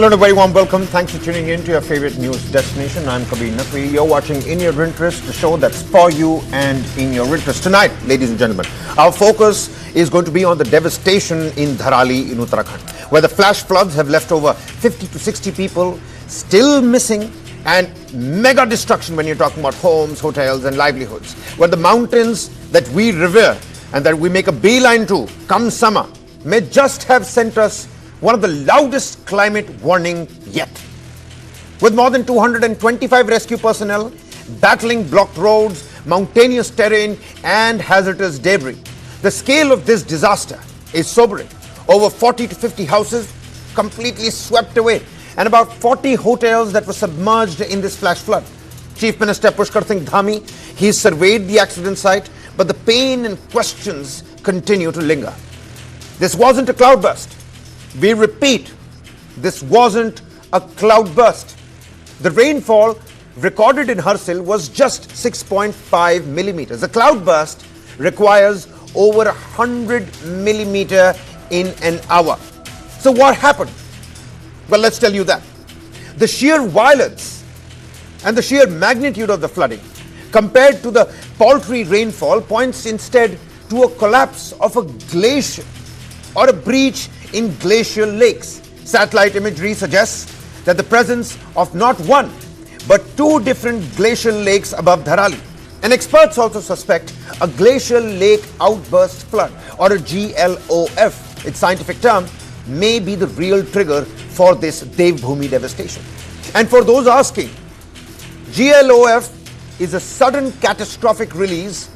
Hello and a very warm welcome. Thanks for tuning in to your favorite news destination. I'm Kabir Naqvi. You're watching In Your Interest, the show that's for you and in your interest. Tonight, ladies and gentlemen, our focus is going to be on the devastation in Dharali in Uttarakhand, where the flash floods have left over 50 to 60 people still missing, and mega destruction when you're talking about homes, hotels and livelihoods. Where the mountains that we revere and that we make a beeline to come summer may just have sent us one of the loudest climate warning yet. With more than 225 rescue personnel battling blocked roads, mountainous terrain and hazardous debris, the scale of this disaster is sobering. Over 40 to 50 houses completely swept away and about 40 hotels that were submerged in this flash flood. Chief Minister Pushkar Singh Dhami, he surveyed the accident site, but the pain and questions continue to linger. This wasn't a cloudburst. We repeat, this wasn't a cloudburst. The rainfall recorded in Harsil was just 6.5 millimeters. A cloudburst requires over 100 millimeter in an hour. So what happened? Well, let's tell you that. The sheer violence and the sheer magnitude of the flooding compared to the paltry rainfall points instead to a collapse of a glacier or a breach in glacial lakes. Satellite imagery suggests that the presence of not one but two different glacial lakes above Dharali. And experts also suspect a glacial lake outburst flood, or a GLOF, its scientific term, may be the real trigger for this Devbhoomi devastation. And for those asking, GLOF is a sudden catastrophic release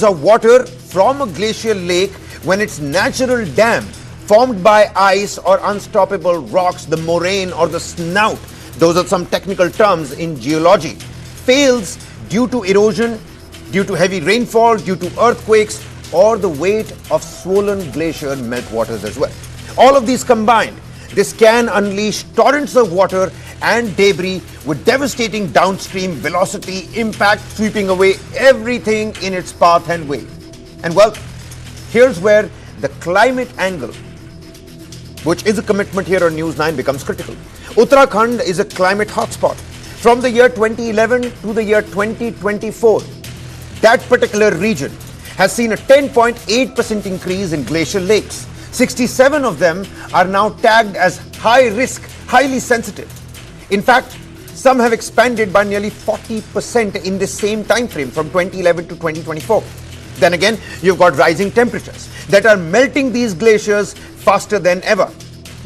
of water from a glacial lake when its natural dam formed by ice or unstoppable rocks, the moraine or the snout, those are some technical terms in geology, fails due to erosion, due to heavy rainfall, due to earthquakes, or the weight of swollen glacier meltwaters as well. All of these combined, this can unleash torrents of water and debris with devastating downstream velocity impact, sweeping away everything in its path and way. And well, here's where the climate angle, which is a commitment here on News9, becomes critical. Uttarakhand is a climate hotspot. From the year 2011 to the year 2024, that particular region has seen a 10.8% increase in glacial lakes. 67 of them are now tagged as high risk, highly sensitive. In fact, some have expanded by nearly 40% in the same time frame from 2011 to 2024. Then again, you've got rising temperatures that are melting these glaciers faster than ever.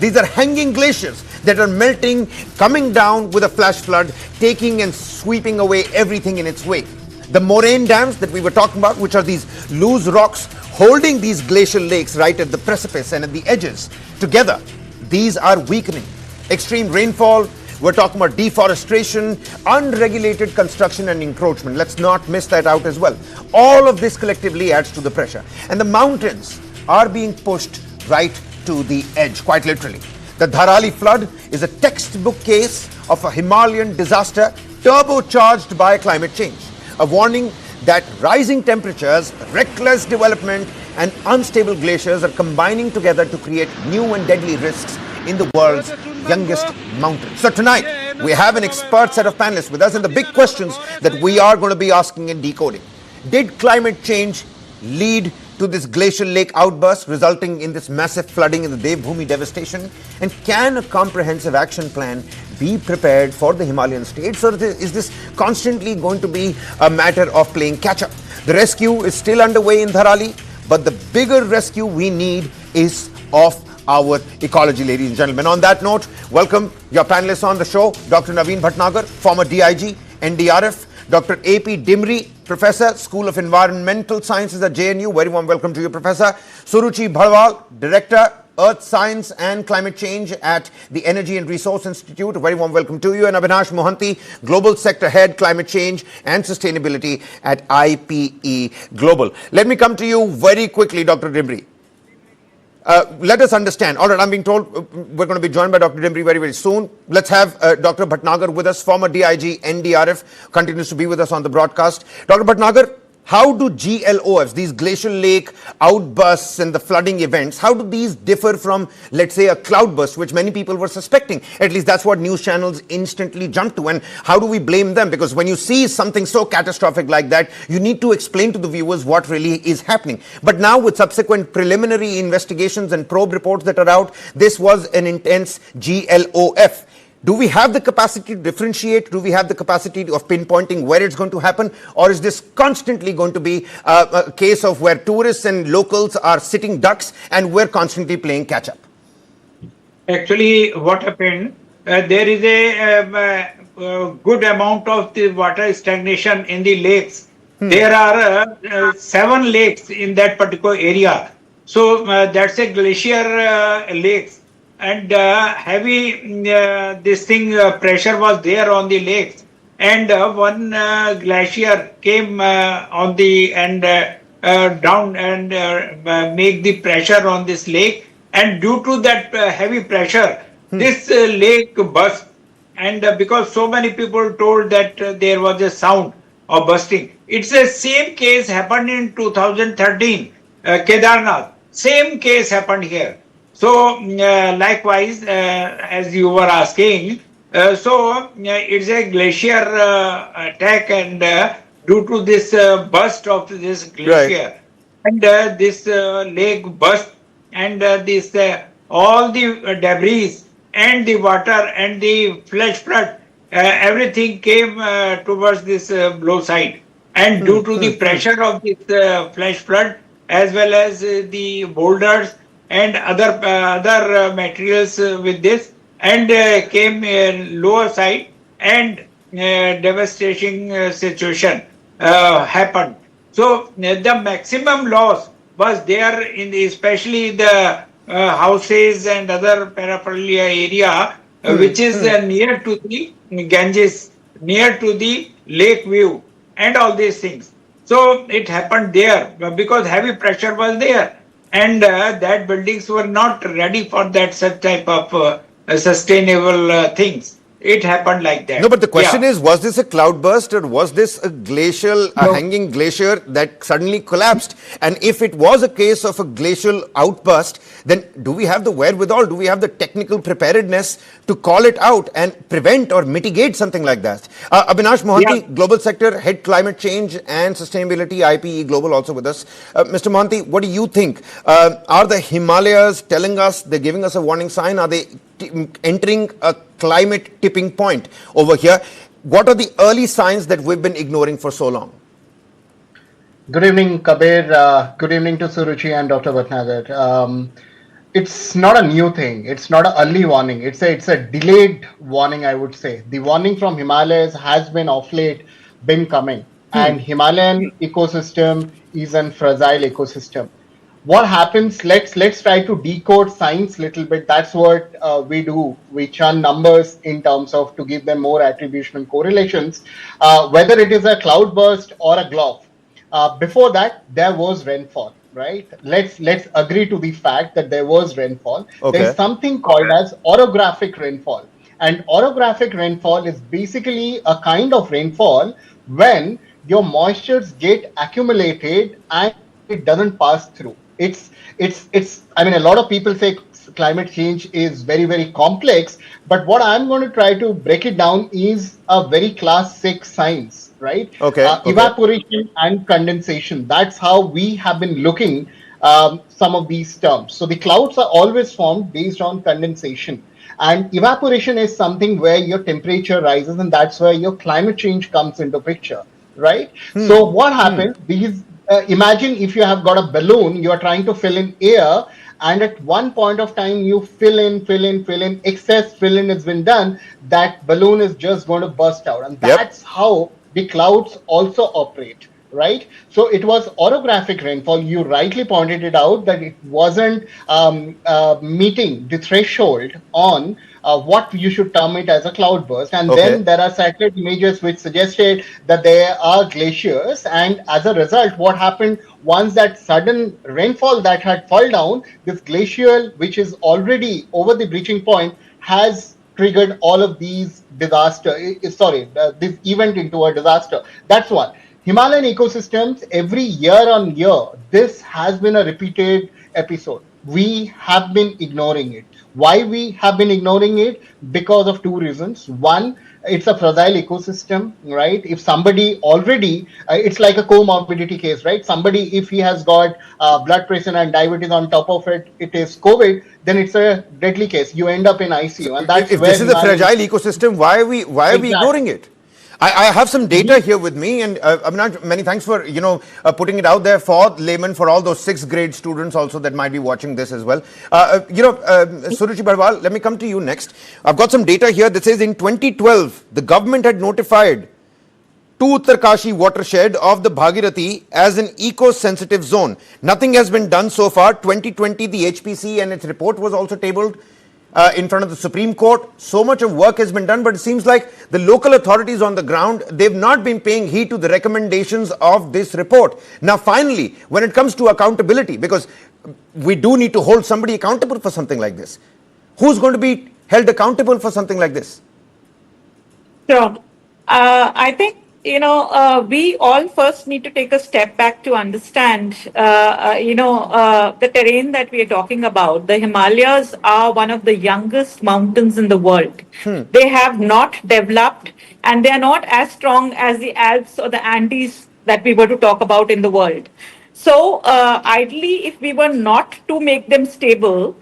These are hanging glaciers that are melting, coming down with a flash flood, taking and sweeping away everything in its wake. The moraine dams that we were talking about, which are these loose rocks holding these glacial lakes right at the precipice and at the edges, together, these are weakening. Extreme rainfall, we're talking about deforestation, unregulated construction and encroachment. Let's not miss that out as well. All of this collectively adds to the pressure. And the mountains are being pushed right to the edge, quite literally. The Dharali flood is a textbook case of a Himalayan disaster turbocharged by climate change. A warning that rising temperatures, reckless development and unstable glaciers are combining together to create new and deadly risks in the world's youngest mountain. So tonight, we have an expert set of panelists with us, and the big questions that we are going to be asking and decoding. Did climate change lead to this glacial lake outburst, resulting in this massive flooding in the Devbhoomi devastation? And can a comprehensive action plan be prepared for the Himalayan states, or is this constantly going to be a matter of playing catch-up? The rescue is still underway in Dharali, but the bigger rescue we need is of our ecology, ladies and gentlemen. On that note, welcome your panelists on the show. Dr. Naveen Bhatnagar, former DIG, NDRF. Dr. A.P. Dimri, Professor, School of Environmental Sciences at JNU. Very warm welcome to you, Professor. Suruchi Bharwal, Director, Earth Science and Climate Change at the Energy and Resource Institute. A very warm welcome to you. And Avinash Mohanty, Global Sector Head, Climate Change and Sustainability at IPE Global. Let me come to you very quickly, Dr. Dimri. Let us understand. All right, I'm being told we're going to be joined by Dr. Dimri very, very soon. Let's have Dr. Bhatnagar with us, former DIG, NDRF, continues to be with us on the broadcast. Dr. Bhatnagar, how do GLOFs, these glacial lake outbursts and the flooding events, how do these differ from, let's say, a cloudburst, which many people were suspecting? At least that's what news channels instantly jump to. And how do we blame them? Because when you see something so catastrophic like that, you need to explain to the viewers what really is happening. But now, with subsequent preliminary investigations and probe reports that are out, this was an intense GLOF. Do we have the capacity to differentiate? Do we have the capacity of pinpointing where it's going to happen? Or is this constantly going to be a case of where tourists and locals are sitting ducks and we're constantly playing catch up? Actually, what happened, there is a good amount of the water stagnation in the lakes. There are 7 lakes in that particular area. So that's a glacier lakes. And heavy pressure was there on the lakes, and one glacier came on the and down and make the pressure on this lake, and due to that heavy pressure, this lake burst. And because so many people told that there was a sound of bursting, it's the same case happened in 2013, Kedarnath. Same case happened here. So likewise, as you were asking, it's a glacier attack, and due to this burst of this glacier, right, and this lake burst, and this all the debris and the water and the flash flood, everything came towards this below side, and due to the pressure of this flash flood, as well as the boulders and other materials with this, and came lower side, and devastating situation happened. So the maximum loss was there in especially the houses and other paraphernalia area, which is near to the Ganges, near to the lake view and all these things. So it happened there because heavy pressure was there. And that buildings were not ready for that such type of sustainable things. It happened like that. No, but the question is, was this a cloudburst or was this a glacial, hanging glacier that suddenly collapsed? And if it was a case of a glacial outburst, then do we have the wherewithal, do we have the technical preparedness to call it out and prevent or mitigate something like that? Abhinash Mohanty, Global Sector, Head Climate Change and Sustainability, IPE Global, also with us. Mr. Mohanty, what do you think? Are the Himalayas telling us, they're giving us a warning sign? Are they entering a climate tipping point over here? What are the early signs that we've been ignoring for so long? Good evening, Kabir. Good evening to Suruchi and Dr. Bhatnagar. It's not a new thing. It's not an early warning. It's a delayed warning, I would say. The warning from Himalayas has been of late been coming. And Himalayan ecosystem is a fragile ecosystem. What happens, let's try to decode science a little bit. That's what we do. We churn numbers in terms of to give them more attribution and correlations. Whether it is a cloudburst or a GLOF, before that there was rainfall, right? Let's agree to the fact that there was rainfall. Okay. There is something called as orographic rainfall, and orographic rainfall is basically a kind of rainfall when your moistures get accumulated and it doesn't pass through. It's I mean, a lot of people say climate change is very, very complex, but what I'm going to try to break it down is a very class 6 science, right? Okay. Evaporation and condensation. That's how we have been looking some of these terms. So the clouds are always formed based on condensation, and evaporation is something where your temperature rises, and that's where your climate change comes into picture, right? So what happens? Imagine if you have got a balloon, you are trying to fill in air, and at one point of time you fill in, excess fill in has been done, that balloon is just going to burst out. And that's how the clouds also operate, right? So it was orographic rainfall. You rightly pointed it out that it wasn't meeting the threshold on what you should term it as a cloudburst. And then there are satellite images which suggested that there are glaciers, and as a result, what happened once that sudden rainfall that had fallen down, this glacier, which is already over the breaching point, has triggered all of these this event into a disaster. That's one. Himalayan ecosystems, every year on year, this has been a repeated episode. We have been ignoring it. Why we have been ignoring it? Because of two reasons. One, it's a fragile ecosystem, right? If somebody already, it's like a comorbidity case, right? Somebody, if he has got blood pressure and diabetes on top of it, it is COVID, then it's a deadly case. You end up in ICU, and that's If where this is a fragile ecosystem, why are we Exactly. ignoring it? I have some data here with me, and Avinash, many thanks for putting it out there for laymen, for all those 6th grade students also that might be watching this as well. Suruchi Barwal, let me come to you next. I've got some data here that says in 2012 the government had notified to Uttarkashi watershed of the Bhagirathi as an eco-sensitive zone. Nothing has been done so far. 2020, the HPC and its report was also tabled in front of the Supreme Court. So much of work has been done, but it seems like the local authorities on the ground, they've not been paying heed to the recommendations of this report. Now, finally, when it comes to accountability, because we do need to hold somebody accountable for something like this, who's going to be held accountable for something like this? Sure. I think, we all first need to take a step back to understand, the terrain that we are talking about. The Himalayas are one of the youngest mountains in the world. They have not developed, and they are not as strong as the Alps or the Andes that we were to talk about in the world. So, ideally, if we were not to make them stable,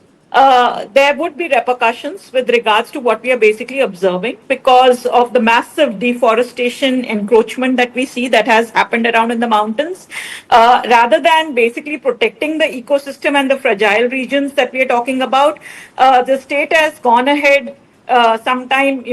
there would be repercussions with regards to what we are basically observing because of the massive deforestation encroachment that we see that has happened around in the mountains. Rather than basically protecting the ecosystem and the fragile regions that we are talking about, the state has gone ahead sometime,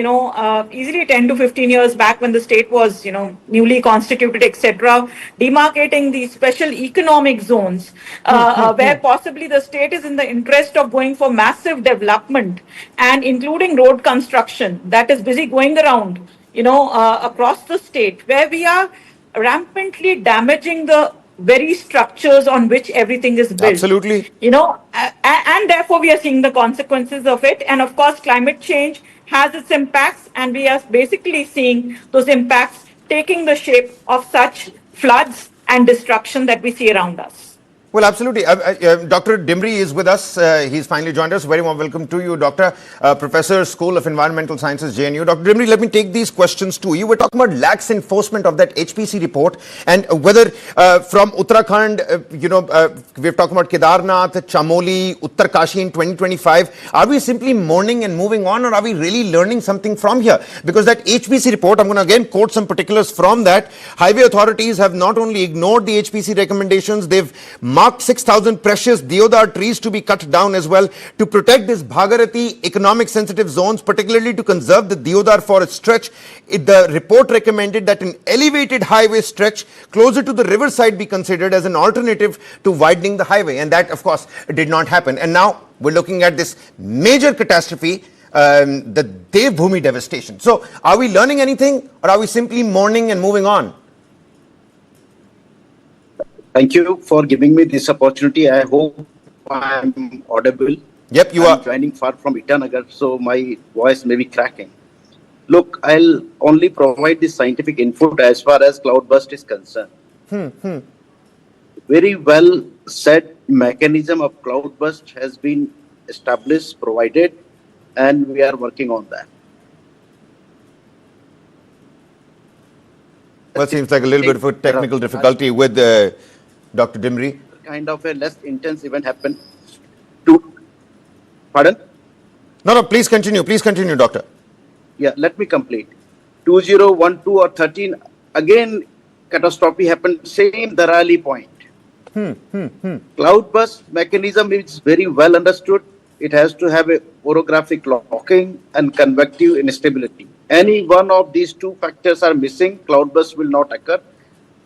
easily 10 to 15 years back when the state was, newly constituted, etc., demarcating these special economic zones where possibly the state is in the interest of going for massive development and including road construction that is busy going around, across the state where we are rampantly damaging the very structures on which everything is built. Absolutely. And therefore we are seeing the consequences of it. And of course, climate change has its impacts, and we are basically seeing those impacts taking the shape of such floods and destruction that we see around us. Well, absolutely. Dr. Dimri is with us. He's finally joined us. Very warm welcome to you, Doctor. Professor, School of Environmental Sciences, JNU. Dr. Dimri, let me take these questions to you. We're talking about lax enforcement of that HPC report and whether from Uttarakhand, we're talking about Kedarnath, Chamoli, Uttarkashi in 2025. Are we simply mourning and moving on, or are we really learning something from here? Because that HPC report, I'm going to again quote some particulars from that. Highway authorities have not only ignored the HPC recommendations, they've marked 6,000 precious deodar trees to be cut down as well to protect this Bhagirathi economic sensitive zones, particularly to conserve the deodar forest stretch. The report recommended that an elevated highway stretch closer to the riverside be considered as an alternative to widening the highway, and that of course did not happen. And now we're looking at this major catastrophe, the Devbhoomi devastation. So are we learning anything, or are we simply mourning and moving on? Thank you for giving me this opportunity. I hope I'm audible. Yep, you I'm are. joining far from Itanagar, so my voice may be cracking. Look, I'll only provide the scientific input as far as cloudburst is concerned. Very well said mechanism of cloudburst has been established, provided, and we are working on that. Well, it seems like a little bit of a technical difficulty with Dr. Dimri. Kind of a less intense event happened. Pardon? No, please continue. Please continue, Doctor. Yeah, let me complete. 2012 or 13, again, catastrophe happened, same Dharali point. Cloudburst mechanism is very well understood. It has to have a orographic locking and convective instability. Any one of these two factors are missing, cloudburst will not occur.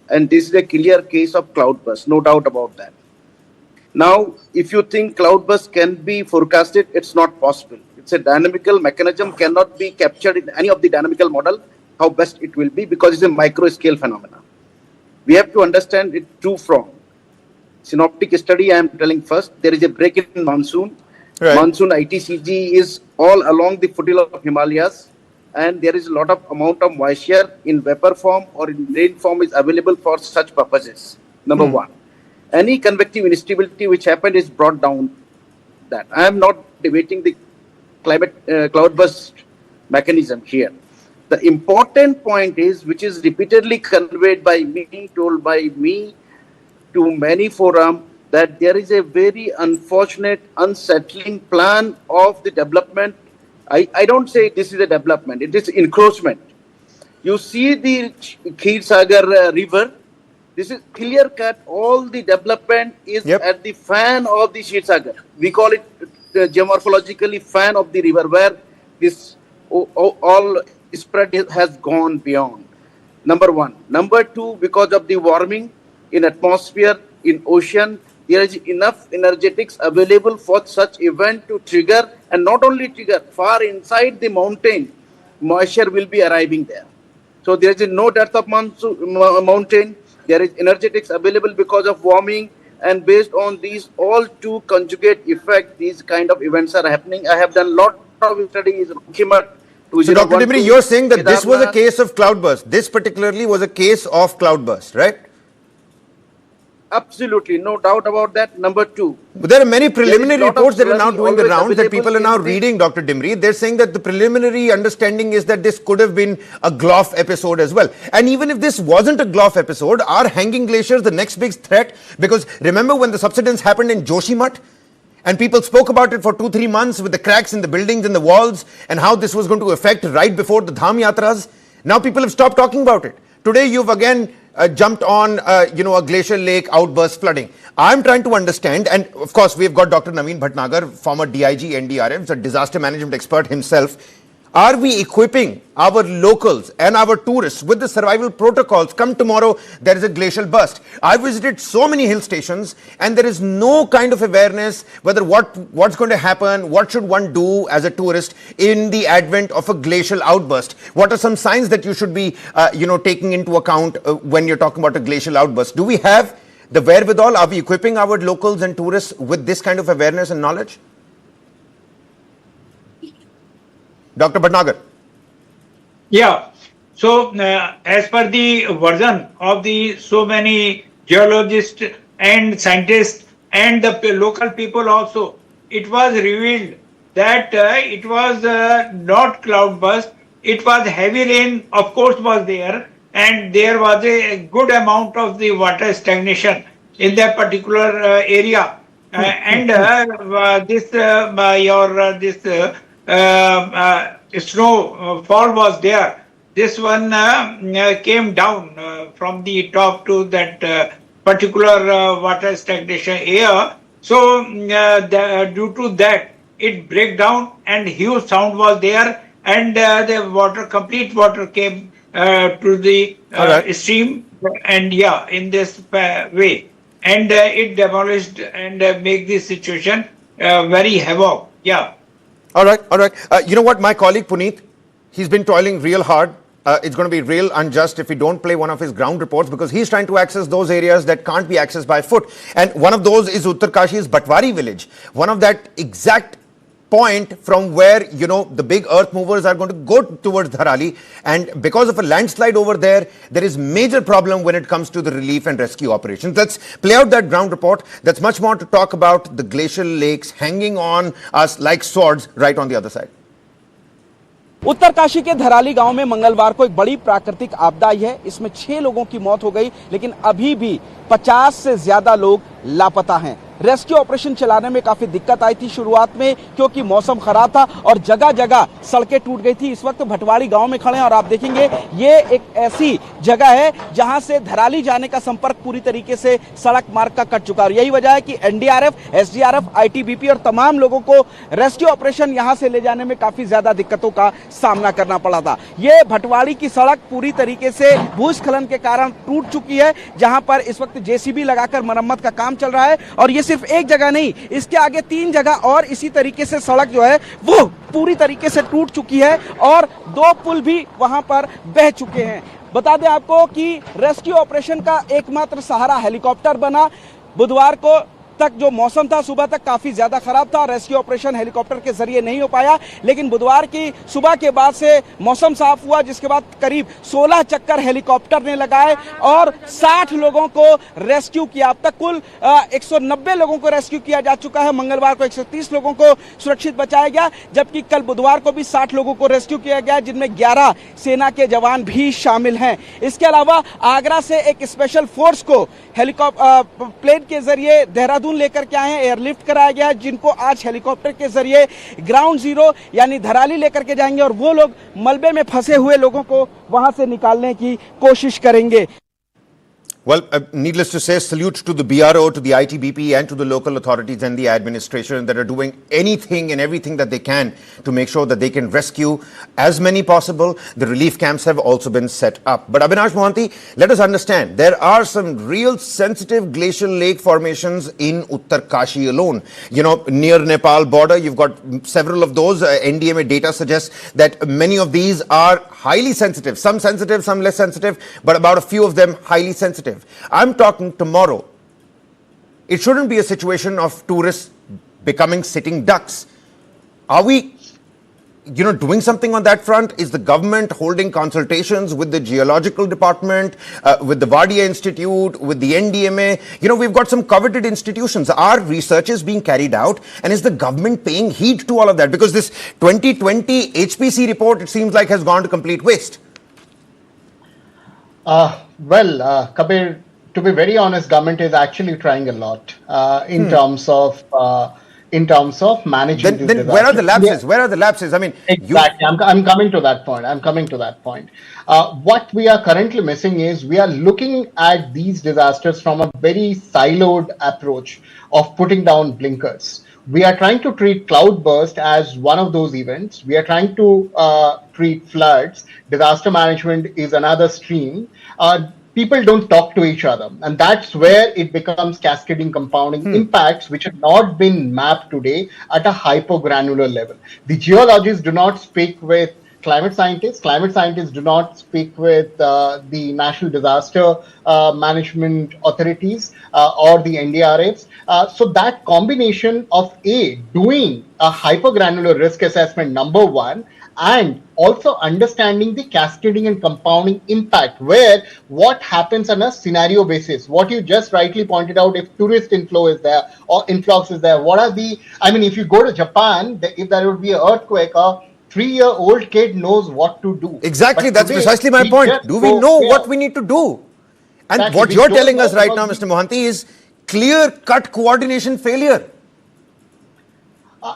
And this is a clear case of cloudburst, no doubt about that. Now, if you think cloudburst can be forecasted, it's not possible. It's a dynamical mechanism, cannot be captured in any of the dynamical model, how best it will be, because it's a micro scale phenomena. We have to understand it two from. Synoptic study, I am telling first, there is a break in monsoon. Right. Monsoon ITCG is all along the foothills of Himalayas. and there is a lot of amount of moisture in vapor form or in rain form is available for such purposes. Number one, any convective instability which happened is brought down. That I am not debating the climate cloudburst mechanism here. The important point is, which is repeatedly conveyed by me, told by me to many forums, that there is a very unfortunate, unsettling plan of the development. I don't say this is a development, it is encroachment. You see the Kheer river, this is clear cut, all the development is at the fan of the Kheer. We call it geomorphologically fan of the river, where this all spread has gone beyond. Number one. Number two, because of the warming in atmosphere, in ocean, there is enough energetics available for such event to trigger, and not only trigger, far inside the mountain, moisture will be arriving there. So there is no dearth of mountain, there is energetics available because of warming, and based on these all two conjugate effect, these kind of events are happening. I have done a lot of studies. So Dr. Dimri, you're saying that this was a case of cloudburst. This particularly was a case of cloudburst, right? Absolutely, no doubt about that. Number two. But there are many preliminary reports that are now doing the rounds that people are now reading, Dr. Dimri. They're saying that the preliminary understanding is that this could have been a GLOF episode as well. And even if this wasn't a GLOF episode, are hanging glaciers the next big threat? Because remember when the subsidence happened in Joshimath? And people spoke about it for 2-3 months with the cracks in the buildings and the walls and how this was going to affect right before the Dham Yatras. Now people have stopped talking about it. Today you've again jumped on, a glacial lake outburst flooding. I'm trying to understand, and of course we've got Dr. Naveen Bhatnagar, former DIG NDRF, a disaster management expert himself. Are we equipping our locals and our tourists with the survival protocols? Come tomorrow, there is a glacial burst. I visited so many hill stations and there is no kind of awareness whether what's going to happen, what should one do as a tourist in the advent of a glacial outburst. What are some signs that you should be, taking into account when you're talking about a glacial outburst? Do we have the wherewithal? Are we equipping our locals and tourists with this kind of awareness and knowledge? Dr. Bhatnagar. Yeah. So, as per the version of the so many geologists and scientists and the local people also, it was revealed that it was not cloudburst. It was heavy rain, of course, was there, and there was a good amount of the water stagnation in that particular area. Snowfall was there. This one came down from the top to that particular water stagnation area. So due to that, it break down and huge sound was there, and the complete water came to the stream, and in this way, and it demolished and make this situation very havoc. Yeah. All right. You know what, my colleague Puneet, he's been toiling real hard. It's going to be real unjust if we don't play one of his ground reports, because he's trying to access those areas that can't be accessed by foot. And one of those is Uttarkashi's Batwari village. One of that exact point from where, the big earth movers are going to go towards Dharali. And because of a landslide over there, there is major problem when it comes to the relief and rescue operations. Let's play out that ground report. That's much more to talk about the glacial lakes hanging on us like swords right on the other side. Uttarkashi के धराली गांव में मंगलवार को एक बड़ी प्राकृतिक आपदा आई है। इसमें 6 लोगों की मौत हो गई, लेकिन अभी भी 50 से ज्यादा लोग लापता हैं। रेस्क्यू ऑपरेशन चलाने में काफी दिक्कत आई थी शुरुआत में, क्योंकि मौसम खराब था और जगह जगह सड़कें टूट गई थी। इस वक्त भटवाड़ी गांव में खड़े हैं और आप देखेंगे ये एक ऐसी जगह है जहां से धराली जाने का संपर्क पूरी तरीके से सड़क मार्ग का कट चुका है। यही वजह है कि एनडीआरएफ, एसडीआरएफ, आईटीबीपी और तमाम लोगों को रेस्क्यू ऑपरेशन यहां से ले जाने में काफी ज्यादा दिक्कतों का सामना करना पड़ा था। ये भटवाड़ी की सड़क पूरी तरीके से भूस्खलन के कारण टूट चुकी है, जहां पर इस वक्त जेसीबी लगाकर मरम्मत का काम चल रहा है। और ये सिर्फ एक जगह नहीं, इसके आगे 3 जगह और इसी तरीके से सड़क जो है वो पूरी तरीके से टूट चुकी है और 2 पुल भी वहां पर बह चुके हैं। बता दें आपको कि रेस्क्यू ऑपरेशन का एकमात्र सहारा हेलीकॉप्टर बना। बुधवार को तक जो मौसम था सुबह तक काफी ज्यादा खराब था, रेस्क्यू ऑपरेशन हेलीकॉप्टर के जरिए नहीं हो पाया। लेकिन बुधवार की सुबह के बाद से मौसम साफ हुआ, जिसके बाद करीब 16 चक्कर हेलीकॉप्टर ने लगाए और 60 लोगों को रेस्क्यू किया। अब तक कुल 190 लोगों को रेस्क्यू किया जा चुका है। मंगलवार को 130 लोगों को सुरक्षित बचाया गया, जबकि कल बुधवार को भी 60 लोगों को रेस्क्यू किया गया, जिनमें 11 सेना के जवान भी शामिल हैं। इसके अलावा आगरा से एक स्पेशल फोर्स को हेलीकॉप्टर प्लेन के जरिए देहरादून लेकर के आए हैं, एयरलिफ्ट कराया गया है, जिनको आज हेलीकॉप्टर के जरिए ग्राउंड जीरो यानी धराली लेकर के जाएंगे और वो लोग मलबे में फंसे हुए लोगों को वहां से निकालने की कोशिश करेंगे। Well, needless to say, salute to the BRO, to the ITBP and to the local authorities and the administration that are doing anything and everything that they can to make sure that they can rescue as many possible. The relief camps have also been set up. But Abhinash Mohanty, let us understand, there are some real sensitive glacial lake formations in Uttarakhand alone. You know, near Nepal border, you've got several of those. NDMA data suggests that many of these are highly sensitive, some less sensitive, but about a few of them highly sensitive. I'm talking tomorrow. It shouldn't be a situation of tourists becoming sitting ducks. Are we, doing something on that front? Is the government holding consultations with the geological department, with the Vardia Institute, with the NDMA? We've got some coveted institutions. Are researches being carried out? And is the government paying heed to all of that? Because this 2020 HPC report, it seems like, has gone to complete waste. Kabir, to be very honest, government is actually trying a lot in terms of managing. Then where are the lapses? Where are the lapses? I mean, exactly. I'm coming to that point. What we are currently missing is we are looking at these disasters from a very siloed approach of putting down blinkers. We are trying to treat cloudburst as one of those events. We are trying to treat floods. Disaster management is another stream. People don't talk to each other, and that's where it becomes cascading, compounding impacts which have not been mapped today at a hypergranular level. The geologists do not speak with climate scientists do not speak with the national disaster management authorities or the NDRFs. So that combination of doing a hypergranular risk assessment, number one, and also understanding the cascading and compounding impact, where what happens on a scenario basis. What you just rightly pointed out, if tourist inflow is there or influx is there, if you go to Japan, if there would be an earthquake, a 3-year-old kid knows what to do. Exactly, that's precisely my point. Do we know what we need to do? And exactly, what you're telling us right now, Mr. Mohanty, is clear-cut coordination failure.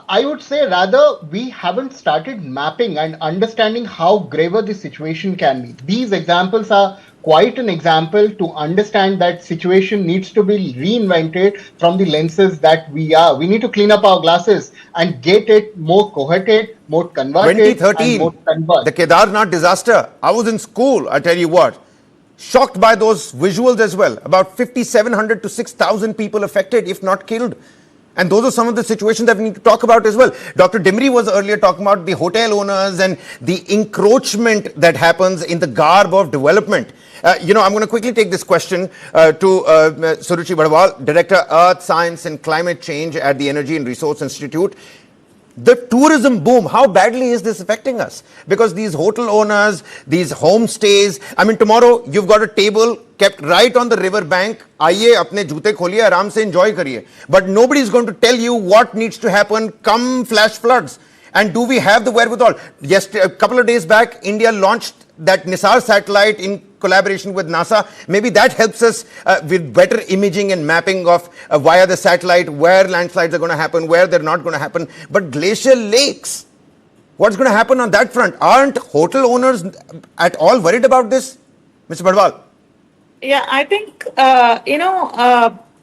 I would say rather we haven't started mapping and understanding how graver the situation can be. These examples are quite an example to understand that situation needs to be reinvented from the lenses that we are. We need to clean up our glasses and get it more cohorted, more converted. 2013, the Kedarnath disaster. I was in school, I tell you what. Shocked by those visuals as well. About 5,700 to 6,000 people affected, if not killed. And those are some of the situations that we need to talk about as well. Dr. Dimri was earlier talking about the hotel owners and the encroachment that happens in the garb of development. I'm going to quickly take this question to Suruchi Badwal, Director Earth Science and Climate Change at the Energy and Resource Institute. The tourism boom, how badly is this affecting us? Because these hotel owners, these homestays, tomorrow you've got a table kept right on the river bank. Aaiye, apne joote kholiye, aaram se enjoy kariye. But nobody is going to tell you what needs to happen come flash floods. And do we have the wherewithal? Yes, a couple of days back, India launched that Nisar satellite in collaboration with NASA. Maybe that helps us with better imaging and mapping of via the satellite where landslides are going to happen, where they're not going to happen. But glacial lakes, what's going to happen on that front? Aren't hotel owners at all worried about this? Mr. Badwal? Yeah, I think,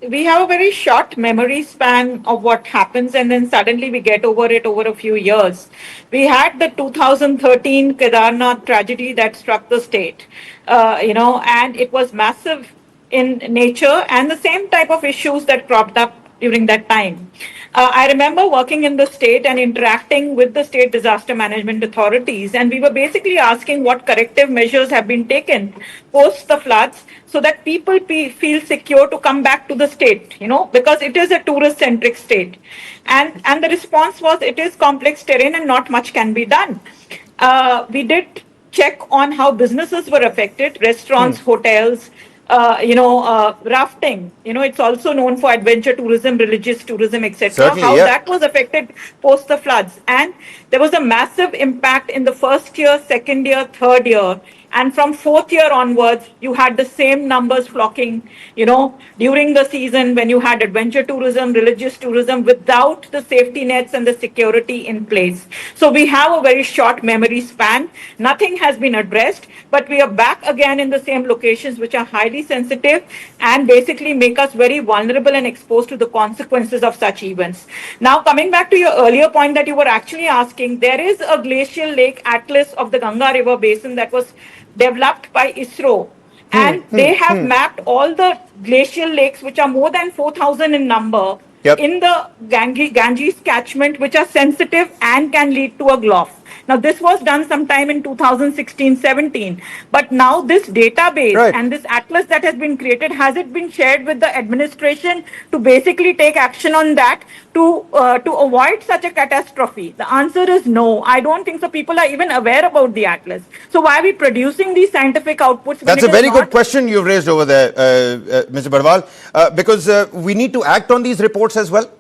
we have a very short memory span of what happens, and then suddenly we get over it over a few years. We had the 2013 Kedarnath tragedy that struck the state, and it was massive in nature, and the same type of issues that cropped up during that time. I remember working in the state and interacting with the state disaster management authorities, and we were basically asking what corrective measures have been taken post the floods so that people feel secure to come back to the state, because it is a tourist centric state. And the response was it is complex terrain and not much can be done. We did check on how businesses were affected, restaurants, hotels, rafting. It's also known for adventure tourism, religious tourism, etc. Certainly, How yeah. that was affected post the floods. And there was a massive impact in the first year, second year, third year. And from fourth year onwards, you had the same numbers flocking, during the season when you had adventure tourism, religious tourism without the safety nets and the security in place. So we have a very short memory span. Nothing has been addressed, but we are back again in the same locations, which are highly sensitive and basically make us very vulnerable and exposed to the consequences of such events. Now, coming back to your earlier point that you were actually asking, there is a glacial lake atlas of the Ganga River basin that was developed by ISRO, and they have mapped all the glacial lakes, which are more than 4,000 in number, in the Ganges catchment, which are sensitive and can lead to a GLOF. Now, this was done sometime in 2016-17, but now this database and this atlas that has been created, has it been shared with the administration to basically take action on that to avoid such a catastrophe? The answer is no. I don't think so. People are even aware about the atlas. So why are we producing these scientific outputs? That's a very good question you've raised over there, Mr. Barwal, because we need to act on these reports as well.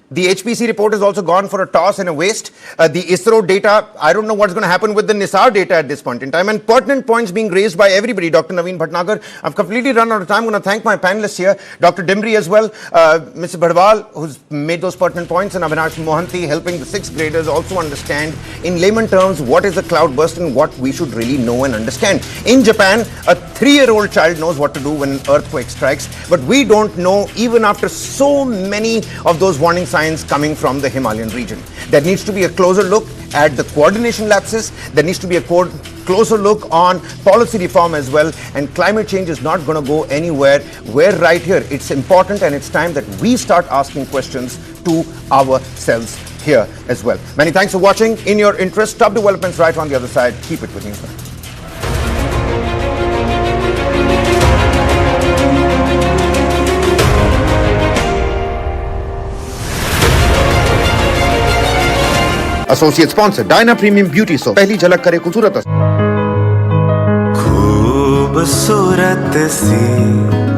The HPC report has also gone for a toss and a waste. The ISRO data, I don't know what's going to happen with the NISAR data at this point in time. And pertinent points being raised by everybody. Dr. Naveen Bhatnagar, I've completely run out of time. I'm going to thank my panelists here. Dr. Dimbri as well. Mr. Barwal, who's made those pertinent points. And Avinash Mohanty, helping the 6th graders also understand in layman terms what is a cloudburst and what we should really know and understand. In Japan, a 3-year-old child knows what to do when an earthquake strikes. But we don't know, even after so many of those warning signs coming from the Himalayan region. There needs to be a closer look at the coordination lapses. There needs to be a closer look on policy reform as well. And climate change is not going to go anywhere. We're right here. It's important, and it's time that we start asking questions to ourselves here as well. Many thanks for watching. In your interest, top developments right on the other side. Keep it with News9. Associate sponsor Diana premium beauty soap, पहली झलक करे खूबसूरत खूबसूरत सी